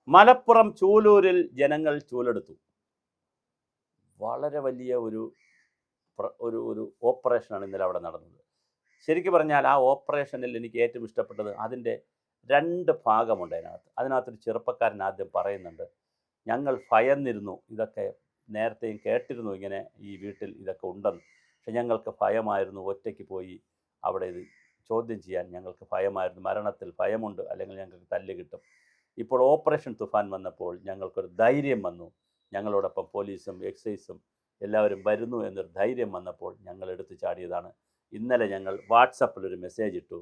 മലപ്പുറം ചൂലൂരിൽ ജനങ്ങൾ ചൂലെടുത്തു. വളരെ വലിയ ഒരു ഒരു ഒരു ഓപ്പറേഷനാണ് ഇന്നലെ അവിടെ നടന്നത്. ശരിക്കും പറഞ്ഞാൽ ആ ഓപ്പറേഷനിൽ എനിക്ക് ഏറ്റവും ഇഷ്ടപ്പെട്ടത് അതിൻ്റെ 2 ഭാഗമുണ്ട് അതിനകത്ത്. അതിനകത്തൊരു ചെറുപ്പക്കാരൻ ആദ്യം പറയുന്നുണ്ട്, ഞങ്ങൾ ഭയന്നിരുന്നു, ഇതൊക്കെ നേരത്തെയും കേട്ടിരുന്നു ഇങ്ങനെ ഈ വീട്ടിൽ ഇതൊക്കെ ഉണ്ടെന്ന്. പക്ഷെ ഞങ്ങൾക്ക് ഭയമായിരുന്നു, ഒറ്റയ്ക്ക് പോയി അവിടെ ഇത് ചോദ്യം ചെയ്യാൻ ഞങ്ങൾക്ക് ഭയമായിരുന്നു. മരണത്തിൽ ഭയമുണ്ട്, അല്ലെങ്കിൽ ഞങ്ങൾക്ക് തല്ല് കിട്ടും. ഇപ്പോൾ ഓപ്പറേഷൻ തുഫാൻ വന്നപ്പോൾ ഞങ്ങൾക്കൊരു ധൈര്യം വന്നു. ഞങ്ങളോടൊപ്പം പോലീസും എക്സൈസും എല്ലാവരും വരുന്നു എന്നൊരു ധൈര്യം വന്നപ്പോൾ ഞങ്ങൾ എടുത്തു ചാടിയതാണ്. ഇന്നലെ ഞങ്ങൾ വാട്സപ്പിലൊരു മെസ്സേജ് ഇട്ടു.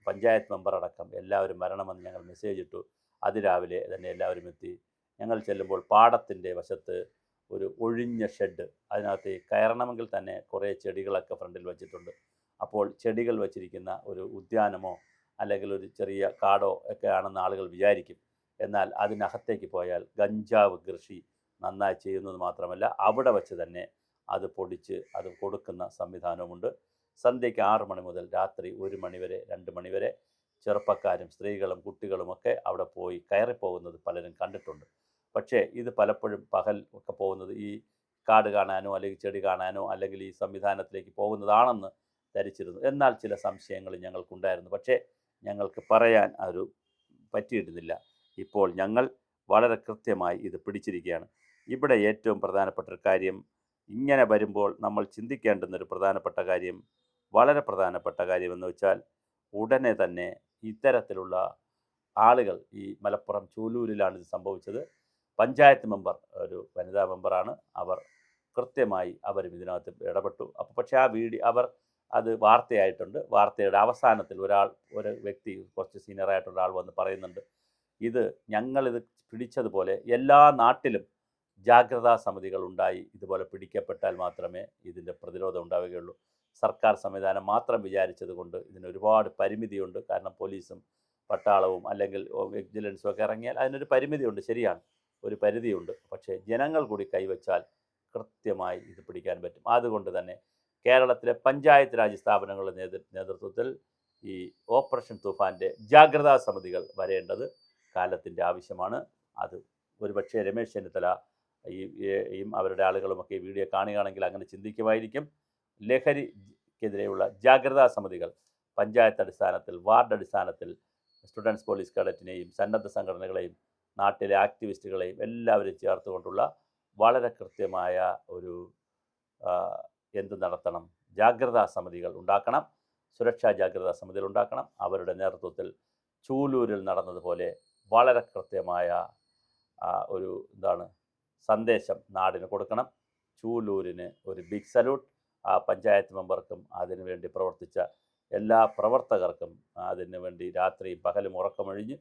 പഞ്ചായത്ത് മെമ്പർ അടക്കം എല്ലാവരും വരണമെന്ന് ഞങ്ങൾ മെസ്സേജ് ഇട്ടു. അതിരാവിലെ തന്നെ എല്ലാവരും എത്തി. ഞങ്ങൾ ചെല്ലുമ്പോൾ പാടത്തിൻ്റെ വശത്ത് ഒരു ഒഴിഞ്ഞ ഷെഡ്, അതിനകത്ത് കയറണമെങ്കിൽ തന്നെ കുറേ ചെടികളൊക്കെ ഫ്രണ്ടിൽ വെച്ചിട്ടുണ്ട്. അപ്പോൾ ചെടികൾ വച്ചിരിക്കുന്ന ഒരു ഉദ്യാനമോ അല്ലെങ്കിൽ ഒരു ചെറിയ കാടോ ഒക്കെ ആണെന്ന് ആളുകൾ വിചാരിക്കും. എന്നാൽ അതിനകത്തേക്ക് പോയാൽ ഗഞ്ചാവ് കൃഷി നന്നായി ചെയ്യുന്നത് മാത്രമല്ല, അവിടെ വച്ച് തന്നെ അത് പൊടിച്ച് അത് കൊടുക്കുന്ന സംവിധാനവുമുണ്ട്. സന്ധ്യയ്ക്ക് 6 മണി മുതൽ രാത്രി 1 മണി വരെ 2 മണി വരെ ചെറുപ്പക്കാരും സ്ത്രീകളും കുട്ടികളുമൊക്കെ അവിടെ പോയി കയറിപ്പോകുന്നത് പലരും കണ്ടിട്ടുണ്ട്. പക്ഷേ ഇത് പലപ്പോഴും പകൽ ഒക്കെ പോകുന്നത് ഈ കാട് കാണാനോ അല്ലെങ്കിൽ ചെടി കാണാനോ അല്ലെങ്കിൽ ഈ സംവിധാനത്തിലേക്ക് പോകുന്നതാണെന്ന് ധരിച്ചിരുന്നു. എന്നാൽ ചില സംശയങ്ങൾ ഞങ്ങൾക്കുണ്ടായിരുന്നു. പക്ഷേ ഞങ്ങൾക്ക് പറയാൻ ഒരു പറ്റിയിരുന്നില്ല. ഇപ്പോൾ ഞങ്ങൾ വളരെ കൃത്യമായി ഇത് പിടിച്ചിരിക്കുകയാണ്. ഇവിടെ ഏറ്റവും പ്രധാനപ്പെട്ട ഒരു കാര്യം, ഇങ്ങനെ വരുമ്പോൾ നമ്മൾ ചിന്തിക്കേണ്ടുന്നൊരു പ്രധാനപ്പെട്ട കാര്യം, വളരെ പ്രധാനപ്പെട്ട കാര്യമെന്ന് വെച്ചാൽ, ഉടനെ തന്നെ ഇത്തരത്തിലുള്ള ആളുകൾ, ഈ മലപ്പുറം ചൂലൂരിലാണ് ഇത് സംഭവിച്ചത്. പഞ്ചായത്ത് മെമ്പർ ഒരു വനിതാ മെമ്പറാണ്. അവർ കൃത്യമായി അവരും ഇതിനകത്ത് ഇടപെട്ടു. അപ്പോൾ പക്ഷേ ആ അവർ അത് വാർത്തയായിട്ടുണ്ട്. വാർത്തയുടെ അവസാനത്തിൽ ഒരു വ്യക്തി, കുറച്ച് സീനിയറായിട്ടുള്ള ആൾ വന്ന് പറയുന്നുണ്ട്, ഇത് ഞങ്ങളിത് പിടിച്ചതുപോലെ എല്ലാ നാട്ടിലും ജാഗ്രതാ സമിതികൾ ഉണ്ടായി ഇതുപോലെ പിടിക്കപ്പെട്ടാൽ മാത്രമേ ഇതിൻ്റെ പ്രതിരോധം ഉണ്ടാവുകയുള്ളൂ. സർക്കാർ സംവിധാനം മാത്രം വിചാരിച്ചത് കൊണ്ട് ഇതിന് ഒരുപാട് പരിമിതിയുണ്ട്. കാരണം പോലീസും പട്ടാളവും അല്ലെങ്കിൽ വിജിലൻസും ഒക്കെ ഇറങ്ങിയാൽ അതിനൊരു പരിമിതിയുണ്ട്, ശരിയാണ്, ഒരു പരിധിയുണ്ട്. പക്ഷേ ജനങ്ങൾ കൂടി കൈവച്ചാൽ കൃത്യമായി ഇത് പിടിക്കാൻ പറ്റും. അതുകൊണ്ട് തന്നെ കേരളത്തിലെ പഞ്ചായത്ത് രാജ് സ്ഥാപനങ്ങളുടെ നേതൃത്വത്തിൽ ഈ ഓപ്പറേഷൻ തൂഫാൻ്റെ ജാഗ്രതാ സമിതികൾ വരേണ്ടത് കാലത്തിൻ്റെ ആവശ്യമാണ്. അത് ഒരുപക്ഷെ രമേശ് ചെന്നിത്തല ഈ അവരുടെ ആളുകളുമൊക്കെ ഈ വീഡിയോ കാണുകയാണെങ്കിൽ അങ്ങനെ ചിന്തിക്കുമായിരിക്കും. ലഹരിക്കെതിരെയുള്ള ജാഗ്രതാ സമിതികൾ പഞ്ചായത്ത് അടിസ്ഥാനത്തിൽ, വാർഡ് അടിസ്ഥാനത്തിൽ സ്റ്റുഡൻസ് പോലീസ് കേഡറ്റിനെയും സന്നദ്ധ സംഘടനകളെയും നാട്ടിലെ ആക്ടിവിസ്റ്റുകളെയും എല്ലാവരും ചേർത്തുകൊണ്ടുള്ള വളരെ കൃത്യമായ ഒരു എന്ത് നടത്തണം, ജാഗ്രതാ സമിതികൾ ഉണ്ടാക്കണം, സുരക്ഷാ ജാഗ്രതാ സമിതികൾ ഉണ്ടാക്കണം. അവരുടെ നേതൃത്വത്തിൽ ചൂലൂരിൽ നടന്നതുപോലെ വളരെ കൃത്യമായ ഒരു സന്ദേശം നാടിന് കൊടുക്കണം. ചൂലൂരിന് ഒരു ബിഗ് സല്യൂട്ട്. ആ പഞ്ചായത്ത് മെമ്പർക്കും അതിനുവേണ്ടി പ്രവർത്തിച്ച എല്ലാ പ്രവർത്തകർക്കും, അതിനുവേണ്ടി രാത്രിയും പകലും ഉറക്കമൊഴിഞ്ഞ്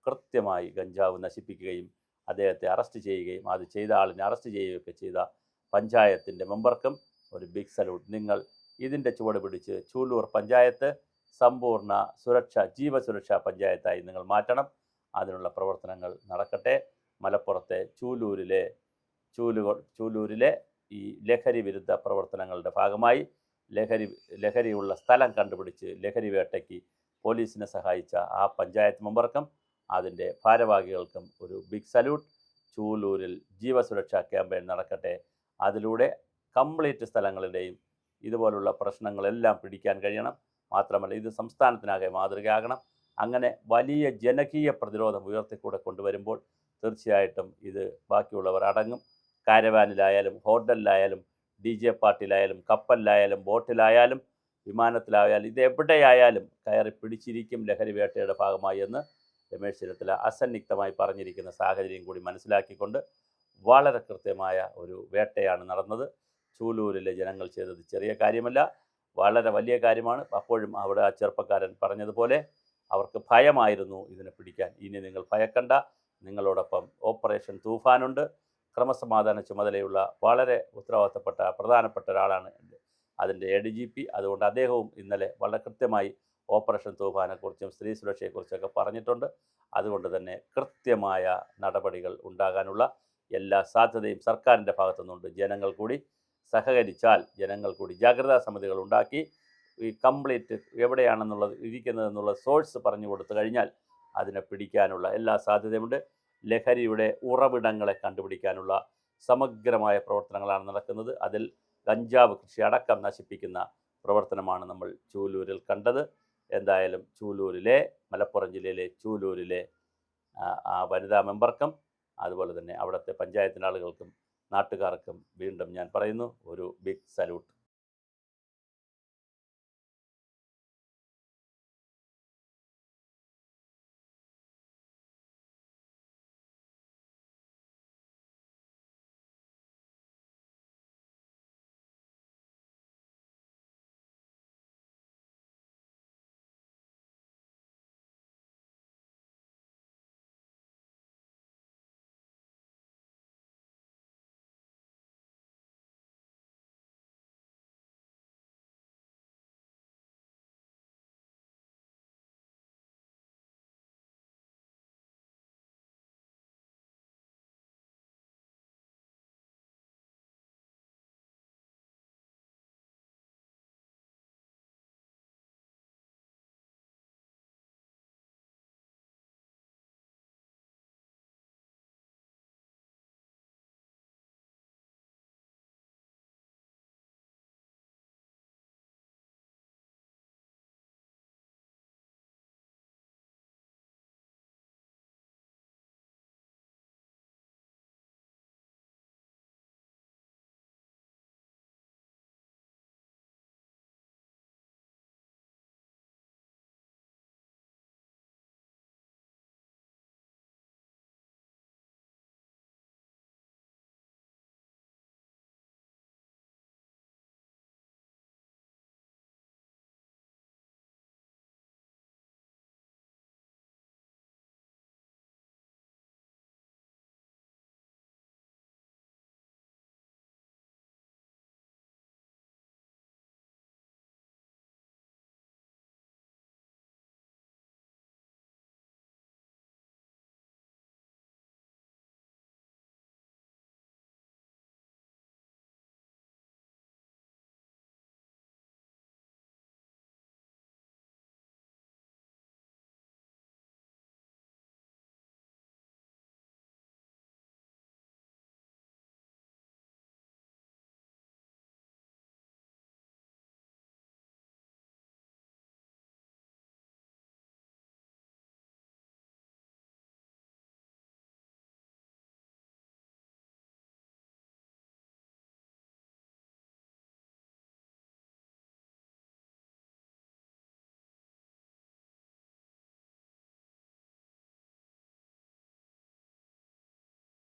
കൃത്യമായി ഗഞ്ചാവ് നശിപ്പിക്കുകയും അദ്ദേഹത്തെ അറസ്റ്റ് ചെയ്യുകയും അത് ചെയ്ത ആളിനെ അറസ്റ്റ് ചെയ്യുകയൊക്കെ ചെയ്ത പഞ്ചായത്തിൻ്റെ മെമ്പർക്കും ഒരു ബിഗ് സല്യൂട്ട്. നിങ്ങൾ ഇതിൻ്റെ ചുവട് പിടിച്ച് ചൂലൂർ പഞ്ചായത്ത് സമ്പൂർണ്ണ ജീവസുരക്ഷാ പഞ്ചായത്തായി നിങ്ങൾ മാറ്റണം. അതിനുള്ള പ്രവർത്തനങ്ങൾ നടക്കട്ടെ. മലപ്പുറത്തെ ചൂലൂരിലെ ഈ ലഹരി വിരുദ്ധ പ്രവർത്തനങ്ങളുടെ ഭാഗമായി ലഹരിയുള്ള സ്ഥലം കണ്ടുപിടിച്ച് ലഹരി വേട്ടയ്ക്ക് പോലീസിനെ സഹായിച്ച ആ പഞ്ചായത്ത് മെമ്പർക്കും അതിൻ്റെ ഭാരവാഹികൾക്കും ഒരു ബിഗ് സല്യൂട്ട്. ചൂലൂരിൽ ജീവസുരക്ഷാ ക്യാമ്പയിൻ നടക്കട്ടെ. അതിലൂടെ കംപ്ലീറ്റ് സ്ഥലങ്ങളുടെയും ഇതുപോലുള്ള പ്രശ്നങ്ങളെല്ലാം പിടിക്കാൻ കഴിയണം. മാത്രമല്ല ഇത് സംസ്ഥാനത്തിനാകെ മാതൃകയാകണം. അങ്ങനെ വലിയ ജനകീയ പ്രതിരോധം ഉയർത്തിക്കൂടെ കൊണ്ടുവരുമ്പോൾ തീർച്ചയായിട്ടും ഇത് ബാക്കിയുള്ളവർ അടങ്ങും. കാരവാനിലായാലും ഹോട്ടലിലായാലും DJ പാർട്ടിയിലായാലും കപ്പലിലായാലും ബോട്ടിലായാലും വിമാനത്തിലായാലും ഇതെവിടെയായാലും കയറി പിടിച്ചിരിക്കും ലഹരി വേട്ടയുടെ ഭാഗമായി എന്ന് രമേശ് ചെന്നിത്തല അസന്നിഗ്ധമായി പറഞ്ഞിരിക്കുന്ന സാഹചര്യം കൂടി മനസ്സിലാക്കിക്കൊണ്ട് വളരെ കൃത്യമായ ഒരു വേട്ടയാണ് നടന്നത്. ചൂലൂരിലെ ജനങ്ങൾ ചെയ്തത് ചെറിയ കാര്യമല്ല, വളരെ വലിയ കാര്യമാണ്. അപ്പോഴും അവിടെ ആ ചെറുപ്പക്കാരൻ പറഞ്ഞതുപോലെ അവർക്ക് ഭയമായിരുന്നു ഇതിനെ പിടിക്കാൻ. ഇനി നിങ്ങൾ ഭയക്കണ്ട, നിങ്ങളോടൊപ്പം ഓപ്പറേഷൻ തൂഫാനുണ്ട്. ക്രമസമാധാന ചുമതലയുള്ള വളരെ ഉത്തരവാദിത്തപ്പെട്ട പ്രധാനപ്പെട്ട ഒരാളാണ് അതിൻ്റെ ADGP. അതുകൊണ്ട് അദ്ദേഹവും ഇന്നലെ വളരെ കൃത്യമായി ഓപ്പറേഷൻ തൂഫാനെക്കുറിച്ചും സ്ത്രീ സുരക്ഷയെക്കുറിച്ചൊക്കെ പറഞ്ഞിട്ടുണ്ട്. അതുകൊണ്ട് തന്നെ കൃത്യമായ നടപടികൾ ഉണ്ടാകാനുള്ള എല്ലാ സാധ്യതയും സർക്കാരിൻ്റെ ഭാഗത്തുനിന്നുണ്ട്. ജനങ്ങൾ കൂടി സഹകരിച്ചാൽ, ജനങ്ങൾ കൂടി ജാഗ്രതാ സമിതികൾ ഉണ്ടാക്കി ഈ കംപ്ലീറ്റ് എവിടെയാണെന്നുള്ളത് ഇരിക്കുന്നതെന്നുള്ള സോഴ്സ് പറഞ്ഞു കൊടുത്തു കഴിഞ്ഞാൽ അതിനെ പിടിക്കാനുള്ള എല്ലാ സാധ്യതയുമുണ്ട്. ലഹരിയുടെ ഉറവിടങ്ങളെ കണ്ടുപിടിക്കാനുള്ള സമഗ്രമായ പ്രവർത്തനങ്ങളാണ് നടക്കുന്നത്. അതിൽ കഞ്ചാവ് കൃഷി അടക്കം നശിപ്പിക്കുന്ന പ്രവർത്തനമാണ് നമ്മൾ ചൂലൂരിൽ കണ്ടത്. എന്തായാലും മലപ്പുറം ജില്ലയിലെ ചൂലൂരിലെ ആ വനിതാ മെമ്പർക്കും അതുപോലെ തന്നെ അവിടുത്തെ പഞ്ചായത്തിൻ്റെ ആളുകൾക്കും നാട്ടുകാർക്കും വീണ്ടും ഞാൻ പറയുന്നു, ഒരു ബിഗ് സല്യൂട്ട്.